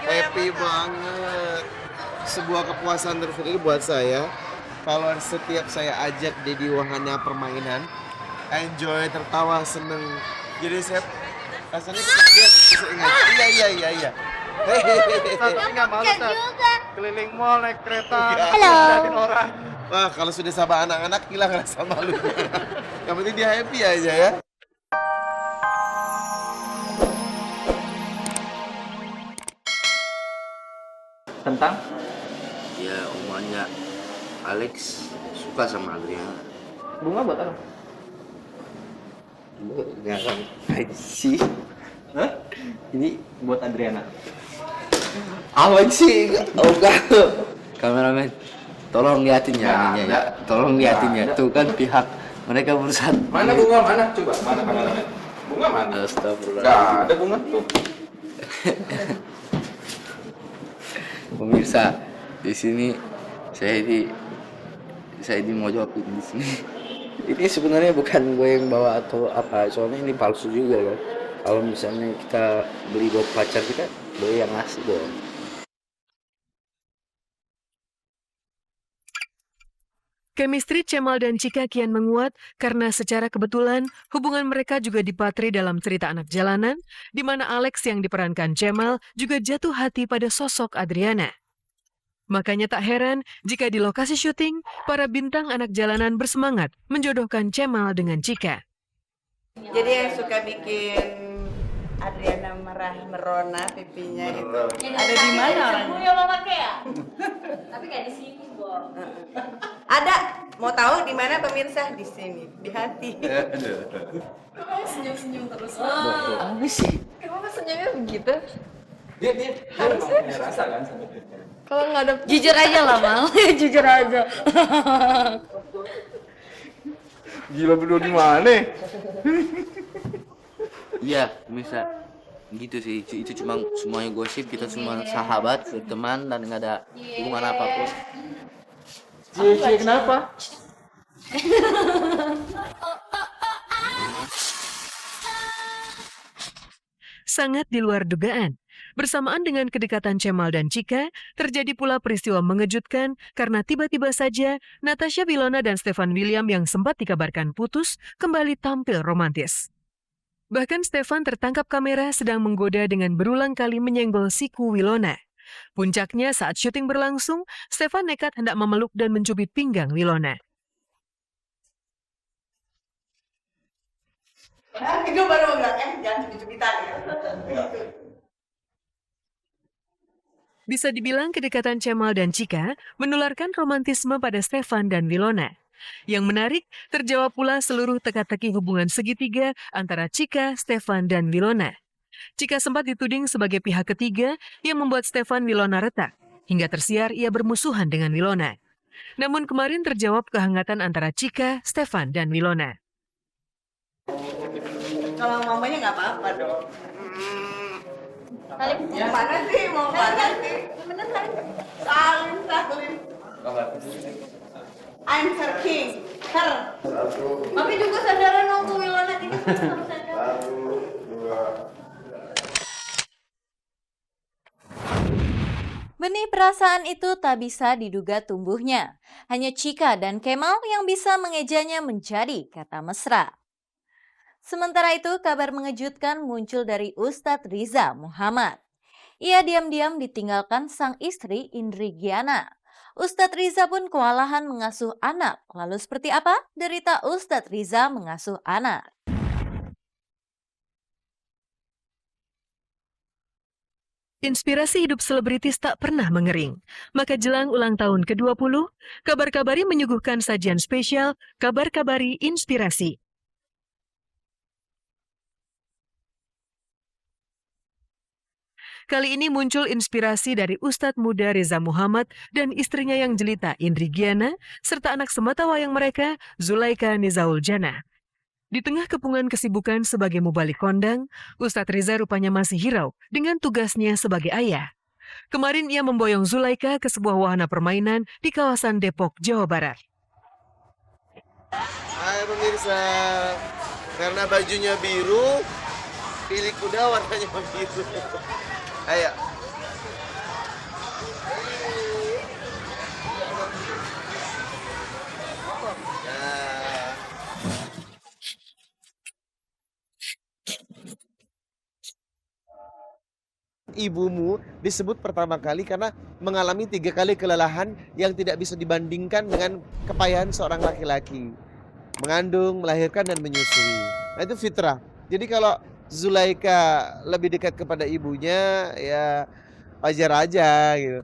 Happy banget. Sebuah kepuasan tersendiri buat saya. Kalau setiap saya ajak Dedi wahana permainan, enjoy, tertawa, seneng. Jadi saya rasanya bisa ingat. Iya. Tapi nggak malu Tat. Keliling mall naik kereta, Halo. ngeliatin orang. Wah, kalau sudah sama anak-anak hilang rasa malunya. Yang penting dia happy aja ya. Tentang? Ya omanya Alex suka sama Adriana. Bunga buat apa? Enggak kan aja sih. Hah? Ini buat Adriana. Apa sih? Oh enggak. Kameramen, tolong liatin ya ininya ya. Tolong liatin ya. Tuh kan pihak mereka berusaha. Mana bunga mana? Coba mana kameramen? Bunga mana? Astagfirullah. Nggak ada bunga tuh. Pemirsa, di sini saya ini mau jawab di sini. Ini sebenarnya bukan gue yang bawa atau apa, soalnya ini palsu juga kan. Kalau misalnya kita beli buat pacar kita, gue yang ngasih dong. Chemistry Cemal dan Cika kian menguat karena secara kebetulan hubungan mereka juga dipatri dalam cerita anak jalanan, di mana Alex yang diperankan Cemal juga jatuh hati pada sosok Adriana. Makanya tak heran jika di lokasi syuting, para bintang anak jalanan bersemangat menjodohkan Cemal dengan Cika. Jadi yang suka bikin Adriana merah merona pipinya itu ada di mana orangnya? Tapi nggak di sini, Bo. Ada. Mau tahu di mana pemirsa? Di sini, di hati. Kamu senyum-senyum terus. Apa sih? Kenapa senyumnya begitu? Dia harusnya punya rasa kan sama dia. Kalau nggak ada, jujur aja lah, Mal. Jujur aja. Gila berdua di mana? Iya, bisa gitu sih. Itu cuma semuanya gosip, kita cuma sahabat, teman dan nggak ada hubungan apapun. Cie kenapa? Sangat di luar dugaan. Bersamaan dengan kedekatan Cemal dan Cika, terjadi pula peristiwa mengejutkan karena tiba-tiba saja Natasha Wilona dan Stefan William yang sempat dikabarkan putus kembali tampil romantis. Bahkan Stefan tertangkap kamera sedang menggoda dengan berulang kali menyenggol siku Wilona. Puncaknya saat syuting berlangsung, Stefan nekat hendak memeluk dan mencubit pinggang Wilona. Itu baru mau bilang, jangan cubit-cubitan ya. Bisa dibilang kedekatan Cemal dan Cika menularkan romantisme pada Stefan dan Wilona. Yang menarik, terjawab pula seluruh teka-teki hubungan segitiga antara Cika, Stefan, dan Wilona. Cika sempat dituding sebagai pihak ketiga yang membuat Stefan Wilona retak, hingga tersiar ia bermusuhan dengan Wilona. Namun kemarin terjawab kehangatan antara Cika, Stefan, dan Wilona. Kalau mamanya nggak apa-apa dong. Saling mana sih? Mau mana sih? Bener saling. I'm Sir King. Sir. Mami juga sadaran nunggu Wilona ini harus sadar. Benih perasaan itu tak bisa diduga tumbuhnya. Hanya Cika dan Kemal yang bisa mengejanya menjadi kata mesra. Sementara itu, kabar mengejutkan muncul dari Ustadz Riza Muhammad. Ia diam-diam ditinggalkan sang istri Indri Giana. Ustadz Riza pun kewalahan mengasuh anak. Lalu seperti apa derita Ustadz Riza mengasuh anak? Inspirasi hidup selebritis tak pernah mengering. Maka jelang ulang tahun ke-20, Kabar Kabari menyuguhkan sajian spesial Kabar Kabari Inspirasi. Kali ini muncul inspirasi dari Ustadz muda Riza Muhammad dan istrinya yang jelita Indri Giana, serta anak sematawayang mereka, Zulaika Nizaul Jannah. Di tengah kepungan kesibukan sebagai mubalik kondang, Ustadz Riza rupanya masih hirau dengan tugasnya sebagai ayah. Kemarin ia memboyong Zulaika ke sebuah wahana permainan di kawasan Depok, Jawa Barat. Hai pemirsa, karena bajunya biru, Pilih kuda warnanya begitu. Ayo. Nah. Ibumu disebut pertama kali karena mengalami 3 kali kelelahan yang tidak bisa dibandingkan dengan kepayahan seorang laki-laki. Mengandung, melahirkan, dan menyusui. Nah itu fitrah. Jadi kalau Zulaika lebih dekat kepada ibunya, ya wajar aja gitu.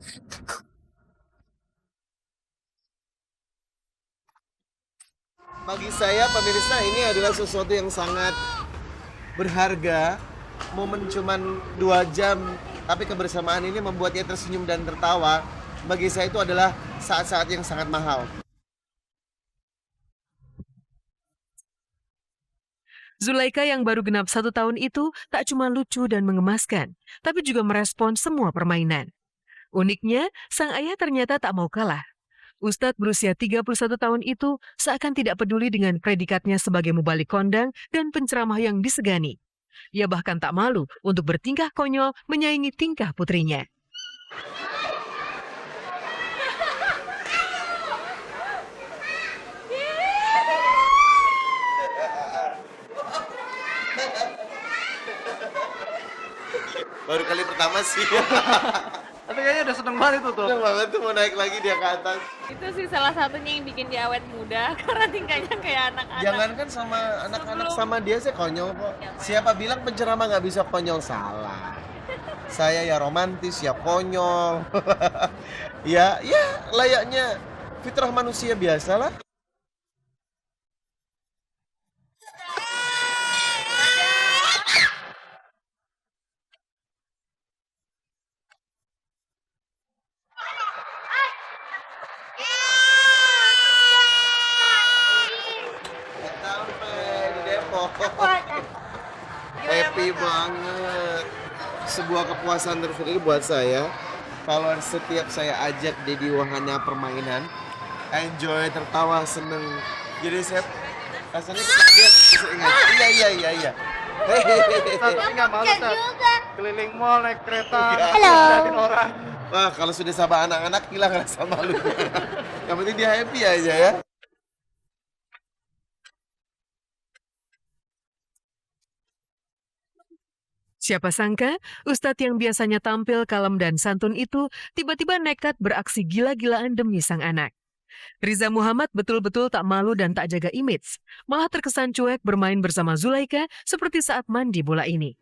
Bagi saya pemirsa ini adalah sesuatu yang sangat berharga. Momen cuman 2 jam, tapi kebersamaan ini membuatnya tersenyum dan tertawa. Bagi saya itu adalah saat-saat yang sangat mahal. Zulaika yang baru genap 1 tahun itu tak cuma lucu dan mengemaskan, tapi juga merespons semua permainan. Uniknya, sang ayah ternyata tak mau kalah. Ustadz berusia 31 tahun itu seakan tidak peduli dengan predikatnya sebagai mubalik kondang dan penceramah yang disegani. Ia bahkan tak malu untuk bertingkah konyol menyaingi tingkah putrinya. Baru kali pertama sih. Tapi kayaknya udah seneng banget itu tuh. Seneng banget tuh mau naik lagi dia ke atas. Itu sih salah satunya yang bikin dia awet muda karena tingkahnya kayak anak-anak. Jangankan sama anak-anak, sama dia saya konyol kok. Siapa bilang penceramah nggak bisa konyol? Salah. Saya ya romantis, ya konyol. ya layaknya fitrah manusia biasa lah. Sampai di Depok. Happy banget. Sebuah kepuasan tersendiri buat saya. Kalau setiap saya ajak Dedi wahana permainan, enjoy, tertawa, seneng. Jadi saya rasanya dia bisa ingat. Iya. Tapi nggak malu Tat. Keliling mall naik kereta. Halo. Liatin orang. Wah, kalau sudah sama anak-anak hilang rasa malu. Yang penting dia happy aja ya. Siapa sangka, Ustadz yang biasanya tampil kalem dan santun itu tiba-tiba nekat beraksi gila-gilaan demi sang anak. Riza Muhammad betul-betul tak malu dan tak jaga image, malah terkesan cuek bermain bersama Zulaika seperti saat mandi bola ini.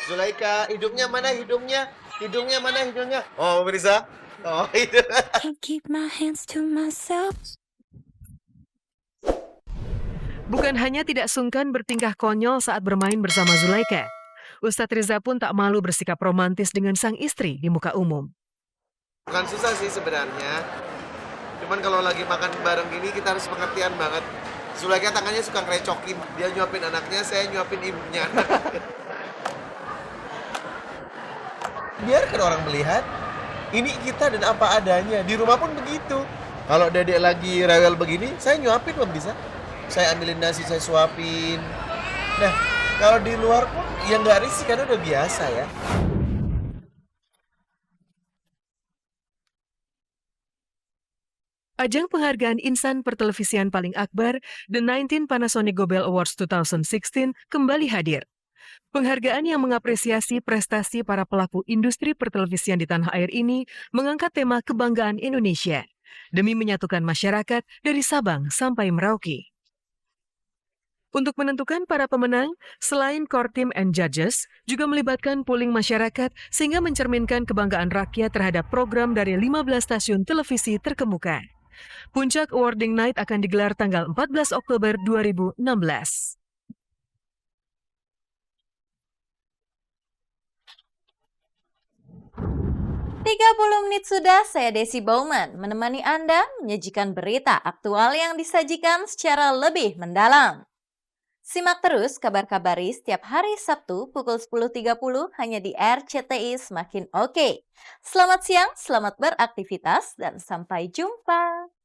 Zulaika, hidungnya mana hidungnya? Hidungnya mana hidungnya? Oh, Riza. Oh, itu. Can't keep my hands to myself. Bukan hanya tidak sungkan bertingkah konyol saat bermain bersama Zulaika, Ustadz Riza pun tak malu bersikap romantis dengan sang istri di muka umum. Bukan susah sih sebenarnya. Cuman kalau lagi makan bareng gini kita harus pengertian banget. Zulaika tangannya suka ngerecokin. Dia nyuapin anaknya, saya nyuapin ibunya. Biarkan orang melihat. Ini kita dan apa adanya. Di rumah pun begitu. Kalau dedek lagi rewel begini, saya nyuapin belum bisa. Saya ambilin nasi, saya suapin. Nah, kalau di luar pun ya nggak risih karena udah biasa ya. Ajang penghargaan insan pertelevisian paling akbar, The 19 Panasonic Gobel Awards 2016, kembali hadir. Penghargaan yang mengapresiasi prestasi para pelaku industri pertelevisian di tanah air ini mengangkat tema kebanggaan Indonesia demi menyatukan masyarakat dari Sabang sampai Merauke. Untuk menentukan para pemenang, selain core team and judges, juga melibatkan polling masyarakat sehingga mencerminkan kebanggaan rakyat terhadap program dari 15 stasiun televisi terkemuka. Puncak Awarding Night akan digelar tanggal 14 Oktober 2016. 30 menit sudah, saya Desi Bauman menemani Anda menyajikan berita aktual yang disajikan secara lebih mendalam. Simak terus kabar-kabari setiap hari Sabtu pukul 10.30 hanya di RCTI Semakin Oke. Selamat siang, selamat beraktivitas, dan sampai jumpa.